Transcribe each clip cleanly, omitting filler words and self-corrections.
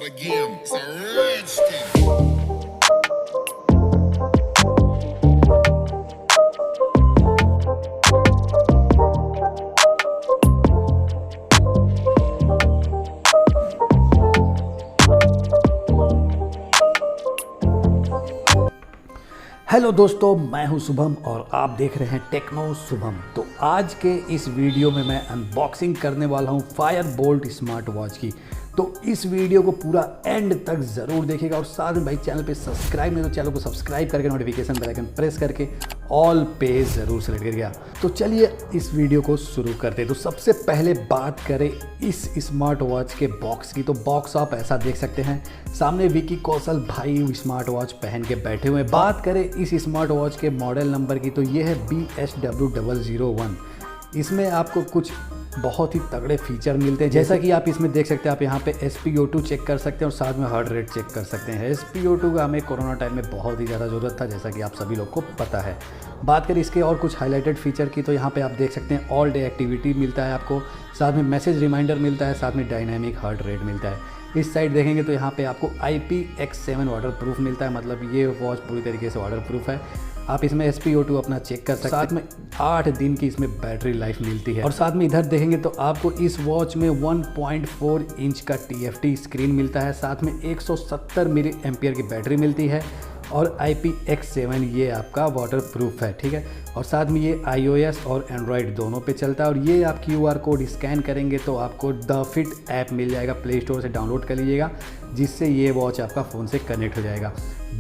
but again, it's a rich thing. Hello दोस्तों, मैं हूं शुभम और आप देख रहे हैं टेक्नो शुभम। तो आज के इस वीडियो में मैं अनबॉक्सिंग करने वाला हूं फायर-बोल्ट स्मार्ट वॉच की। तो इस वीडियो को पूरा एंड तक ज़रूर देखिएगा और साथ में भाई चैनल पे सब्सक्राइब नहीं तो चैनल को सब्सक्राइब करके नोटिफिकेशन बेल आइकन प्रेस करके ऑल पे ज़रूर सेलेक्ट करिएगा। तो चलिए इस वीडियो को शुरू करते हैं। तो सबसे पहले बात करें इस स्मार्ट वॉच के बॉक्स की। तो बॉक्स आप ऐसा देख सकते हैं, सामने विकी कौशल भाई स्मार्ट वॉच पहन के बैठे हुए हैं। बात करें इस स्मार्ट वॉच के मॉडल नंबर की तो ये है BSW001। इसमें आपको कुछ बहुत ही तगड़े फीचर मिलते हैं, जैसा कि आप इसमें देख सकते हैं। आप यहाँ पे SpO2 चेक कर सकते हैं और साथ में हार्ट रेट चेक कर सकते हैं। SpO2 का हमें कोरोना टाइम में बहुत ही ज़्यादा ज़रूरत था, जैसा कि आप सभी लोग को पता है। बात करें इसके और कुछ हाईलाइटेड फीचर की तो यहाँ पे आप देख सकते हैं ऑल डे एक्टिविटी मिलता है आपको, साथ में मैसेज रिमाइंडर मिलता है, साथ में डायनामिक हार्ट रेट मिलता है। इस साइड देखेंगे तो यहाँ पे आपको IPX7 वाटर प्रूफ मिलता है, मतलब ये वॉच पूरी तरीके से वाटर प्रूफ है। आप इसमें SpO2 अपना चेक कर सकते हैं। साथ में 8 दिन की इसमें बैटरी लाइफ मिलती है। और साथ में इधर देखेंगे तो आपको इस वॉच में 1.4 इंच का TFT स्क्रीन मिलता है, साथ में 170 मिली एम्पियर की बैटरी मिलती है और IPX7 ये आपका वाटर प्रूफ है, ठीक है। और साथ में ये iOS और एंड्रॉयड दोनों पे चलता है। और ये आप QR कोड स्कैन करेंगे तो आपको द फिट ऐप मिल जाएगा, प्ले स्टोर से डाउनलोड कर लीजिएगा, जिससे ये वॉच आपका फ़ोन से कनेक्ट हो जाएगा।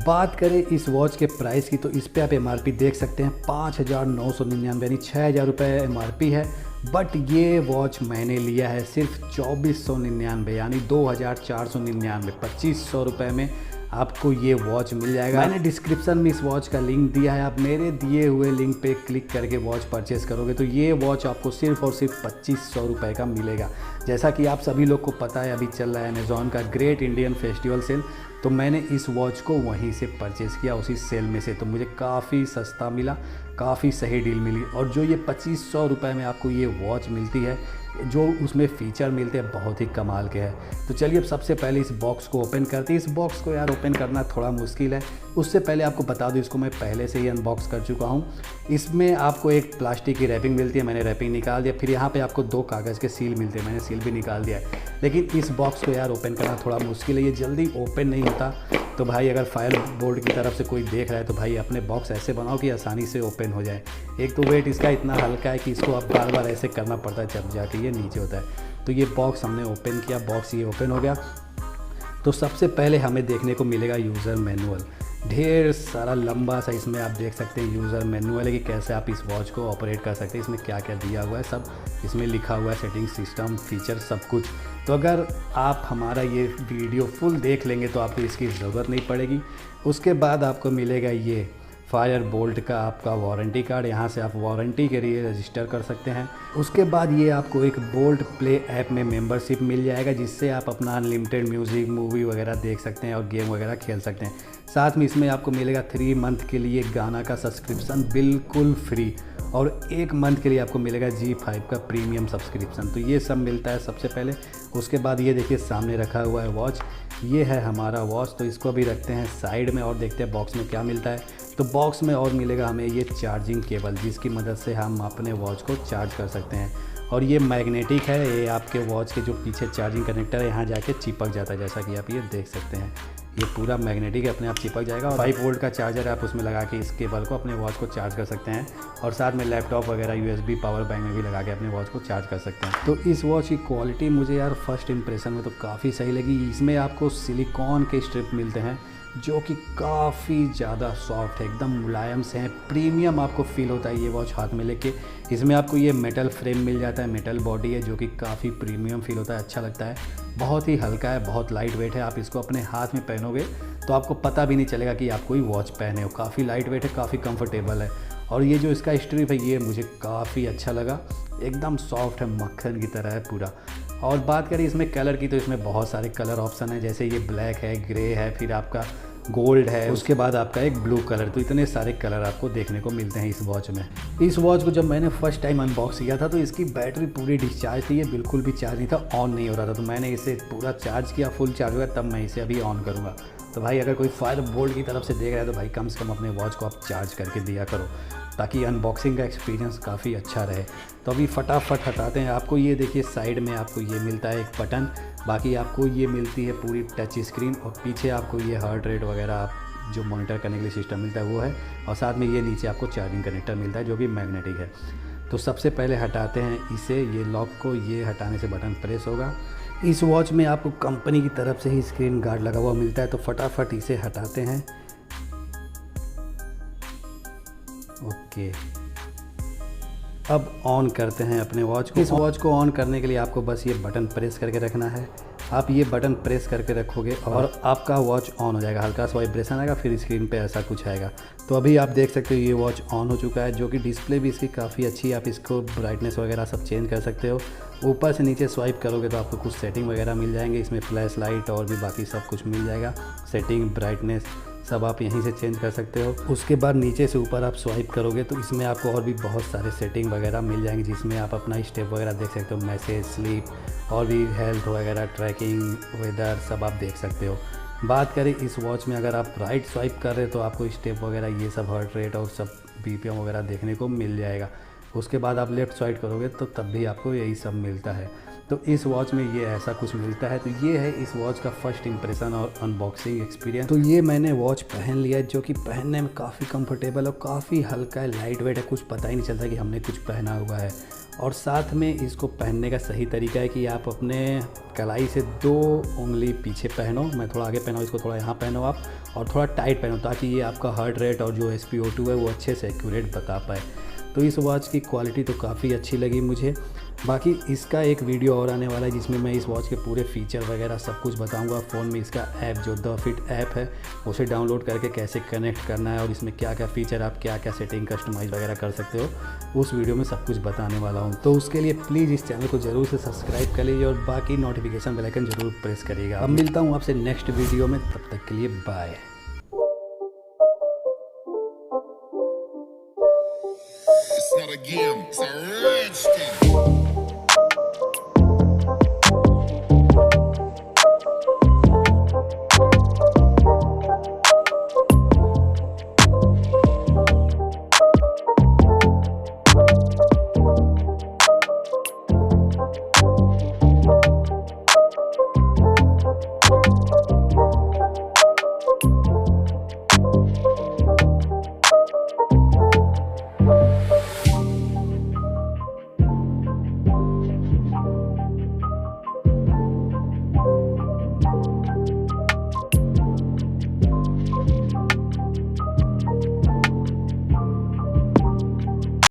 बात करें इस वॉच के प्राइस की तो इस पर आप MRP देख सकते हैं 5,999 यानी 6,000 रुपये MRP है। बट ये वॉच मैंने लिया है सिर्फ 2,499 यानी 2,499, 2,500 रुपये में आपको ये वॉच मिल जाएगा। मैंने डिस्क्रिप्शन में इस वॉच का लिंक दिया है, आप मेरे दिए हुए लिंक पे क्लिक करके वॉच परचेस करोगे तो ये वॉच आपको सिर्फ और सिर्फ 2,500 रुपये का मिलेगा। जैसा कि आप सभी लोग को पता है, अभी चल रहा है अमेज़ॉन का ग्रेट इंडियन फेस्टिवल सेल, तो मैंने इस वॉच को वहीं से परचेज़ किया, उसी सेल में से। तो मुझे काफ़ी सस्ता मिला, काफ़ी सही डील मिली। और जो ये 2,500 रुपये में आपको ये वॉच मिलती है, जो उसमें फ़ीचर मिलते हैं बहुत ही कमाल के हैं। तो चलिए अब सबसे पहले इस बॉक्स को ओपन करते हैं। इस बॉक्स को यार ओपन करना थोड़ा मुश्किल है, उससे पहले आपको बता दूं इसको मैं पहले से ही अनबॉक्स कर चुका हूं। इसमें आपको एक प्लास्टिक की रैपिंग मिलती है, मैंने रैपिंग निकाल दिया। फिर यहाँ पे आपको 2 कागज़ के सील मिलते हैं, मैंने सील भी निकाल दिया है। लेकिन इस बॉक्स को यार ओपन करना थोड़ा मुश्किल है, ये जल्दी ओपन नहीं होता। तो भाई अगर फायर-बोल्ट की तरफ से कोई देख रहा है तो भाई अपने बॉक्स ऐसे बनाओ कि आसानी से ओपन हो जाए। एक तो वेट इसका इतना हल्का है कि इसको आप बार बार ऐसे करना पड़ता है, जब जाके ये नीचे होता है। तो ये बॉक्स हमने ओपन किया, बॉक्स ये ओपन हो गया। तो सबसे पहले हमें देखने को मिलेगा यूज़र मैनुअल। ढेर सारा लंबा सा इसमें आप देख सकते हैं यूज़र मैनुअल है कि कैसे आप इस वॉच को ऑपरेट कर सकते हैं। इसमें क्या क्या दिया हुआ है सब इसमें लिखा हुआ है, सेटिंग, सिस्टम, फीचर, सब कुछ। तो अगर आप हमारा ये वीडियो फुल देख लेंगे तो आपको इसकी ज़रूरत नहीं पड़ेगी। उसके बाद आपको मिलेगा ये फायर-बोल्ट का आपका वारंटी कार्ड, यहाँ से आप वारंटी के लिए रजिस्टर कर सकते हैं। उसके बाद ये आपको एक बोल्ट प्ले ऐप में मेंबरशिप मिल जाएगा, जिससे आप अपना अनलिमिटेड म्यूज़िक, मूवी वगैरह देख सकते हैं और गेम वगैरह खेल सकते हैं। साथ में इसमें आपको मिलेगा 3 मंथ के लिए गाना का सब्सक्रिप्शन बिल्कुल फ्री, और 1 मंथ के लिए आपको मिलेगा G5 का प्रीमियम सब्सक्रिप्शन। तो ये सब मिलता है सबसे पहले। उसके बाद ये देखिए सामने रखा हुआ है वॉच, ये है हमारा वॉच। तो इसको अभी रखते हैं साइड में और देखते हैं बॉक्स में क्या मिलता है। तो बॉक्स में और मिलेगा हमें ये चार्जिंग केबल, जिसकी मदद से हम अपने वॉच को चार्ज कर सकते हैं। और ये मैग्नेटिक है, ये आपके वॉच के जो पीछे चार्जिंग कनेक्टर है यहाँ जाके चिपक जाता है, जैसा कि आप ये देख सकते हैं। ये पूरा मैग्नेटिक है, अपने आप चिपक जाएगा। और 5 वोल्ट का चार्जर है, आप उसमें लगा के इस केबल को अपने वॉच को चार्ज कर सकते हैं। और साथ में लैपटॉप वगैरह USB पावर बैंक में भी लगा के अपने वॉच को चार्ज कर सकते हैं। तो इस वॉच की क्वालिटी मुझे यार फर्स्ट इंप्रेशन में तो काफ़ी सही लगी। इसमें आपको सिलिकॉन के स्ट्रिप मिलते हैं जो कि काफ़ी ज़्यादा सॉफ्ट है, एकदम मुलायम से हैं, प्रीमियम आपको फील होता है ये वॉच हाथ में लेके। इसमें आपको ये मेटल फ्रेम मिल जाता है, मेटल बॉडी है, जो कि काफ़ी प्रीमियम फील होता है, अच्छा लगता है। बहुत ही हल्का है, बहुत लाइट वेट है। आप इसको अपने हाथ में पहनोगे तो आपको पता भी नहीं चलेगा कि आप कोई वॉच पहने हो। काफ़ी लाइट वेट है, काफ़ी कंफर्टेबल है। और ये जो इसका स्ट्रिप है ये मुझे काफ़ी अच्छा लगा, एकदम सॉफ्ट है, मक्खन की तरह है पूरा। और बात करें इसमें कलर की तो इसमें बहुत सारे कलर ऑप्शन है, जैसे ये ब्लैक है, ग्रे है, फिर आपका गोल्ड है, उसके बाद आपका एक ब्लू कलर। तो इतने सारे कलर आपको देखने को मिलते हैं इस वॉच में। इस वॉच को जब मैंने फर्स्ट टाइम अनबॉक्स किया था तो इसकी बैटरी पूरी डिस्चार्ज थी, ये बिल्कुल भी चार्ज नहीं था, ऑन नहीं हो रहा था। तो मैंने इसे पूरा चार्ज किया, फुल चार्ज हुआ, तब मैं इसे अभी ऑन करूँगा। तो भाई अगर कोई फायर-बोल्ट की तरफ से देख रहा है तो भाई कम से कम अपने वॉच को आप चार्ज करके दिया करो, ताकि अनबॉक्सिंग का एक्सपीरियंस काफ़ी अच्छा रहे। तो अभी फटाफट हटाते हैं। आपको ये देखिए साइड में आपको ये मिलता है एक बटन, बाकी आपको ये मिलती है पूरी टच स्क्रीन, और पीछे आपको ये हार्ट रेट वगैरह आप जो मॉनिटर करने के लिए सिस्टम मिलता है वो है, और साथ में ये नीचे आपको चार्जिंग कनेक्टर मिलता है जो कि मैग्नेटिक है। तो सबसे पहले हटाते हैं इसे, ये लॉक को। ये हटाने से बटन प्रेस होगा। इस वॉच में आपको कंपनी की तरफ से ही स्क्रीन गार्ड लगा हुआ मिलता है। तो फटाफट इसे हटाते हैं। ओके, अब ऑन करते हैं अपने वॉच को। इस वॉच को ऑन करने के लिए आपको बस ये बटन प्रेस करके रखना है। आप ये बटन प्रेस करके रखोगे और आपका वॉच ऑन हो जाएगा। हल्का सा वाइब्रेशन आएगा, फिर स्क्रीन पे ऐसा कुछ आएगा। तो अभी आप देख सकते हो ये वॉच ऑन हो चुका है, जो कि डिस्प्ले भी इसकी काफ़ी अच्छी है। आप इसको ब्राइटनेस वगैरह सब चेंज कर सकते हो। ऊपर से नीचे स्वाइप करोगे तो आपको कुछ सेटिंग वगैरह मिल जाएंगे। इसमें फ्लैश लाइट और भी बाकी सब कुछ मिल जाएगा। सेटिंग, ब्राइटनेस सब आप यहीं से चेंज कर सकते हो। उसके बाद नीचे से ऊपर आप स्वाइप करोगे तो इसमें आपको और भी बहुत सारे सेटिंग वगैरह मिल जाएंगे, जिसमें आप अपना स्टेप वगैरह देख सकते हो, मैसेज, स्लीप और भी हेल्थ वगैरह, ट्रैकिंग, वेदर सब आप देख सकते हो। बात करें इस वॉच में, अगर आप राइट स्वाइप कर रहे हो तो आपको स्टेप वगैरह ये सब, हार्ट रेट और सब BPM वगैरह देखने को मिल जाएगा। उसके बाद आप लेफ़्ट स्वाइप करोगे तो तब भी आपको यही सब मिलता है। तो इस वॉच में ये ऐसा कुछ मिलता है। तो ये है इस वॉच का फर्स्ट इंप्रेशन और अनबॉक्सिंग एक्सपीरियंस। तो ये मैंने वॉच पहन लिया है, जो कि पहनने में काफ़ी कंफर्टेबल और काफ़ी हल्का है, लाइट वेट है। कुछ पता ही नहीं चलता कि हमने कुछ पहना हुआ है। और साथ में इसको पहनने का सही तरीका है कि आप अपने कलाई से 2 उंगली पीछे पहनो। मैं थोड़ा आगे पहनाऊँ, इसको थोड़ा यहाँ पहनो आप, और थोड़ा टाइट पहनो, ताकि ये आपका हार्ट रेट और जो SpO2 है वो अच्छे से एक्यूरेट बता पाए। तो इस वॉच की क्वालिटी तो काफ़ी अच्छी लगी मुझे। बाकी इसका एक वीडियो और आने वाला है जिसमें मैं इस वॉच के पूरे फीचर वगैरह सब कुछ बताऊंगा। फ़ोन में इसका ऐप जो द फिट ऐप है उसे डाउनलोड करके कैसे कनेक्ट करना है और इसमें क्या क्या फ़ीचर, आप क्या क्या सेटिंग कस्टमाइज़ वगैरह कर सकते हो, उस वीडियो में सब कुछ बताने वाला हूँ। तो उसके लिए प्लीज़ इस चैनल को ज़रूर से सब्सक्राइब कर लीजिए और बाकी नोटिफिकेशन बेल आइकन ज़रूर प्रेस करिएगा। अब मिलता हूँ आपसे नेक्स्ट वीडियो में, तब तक के लिए बाय।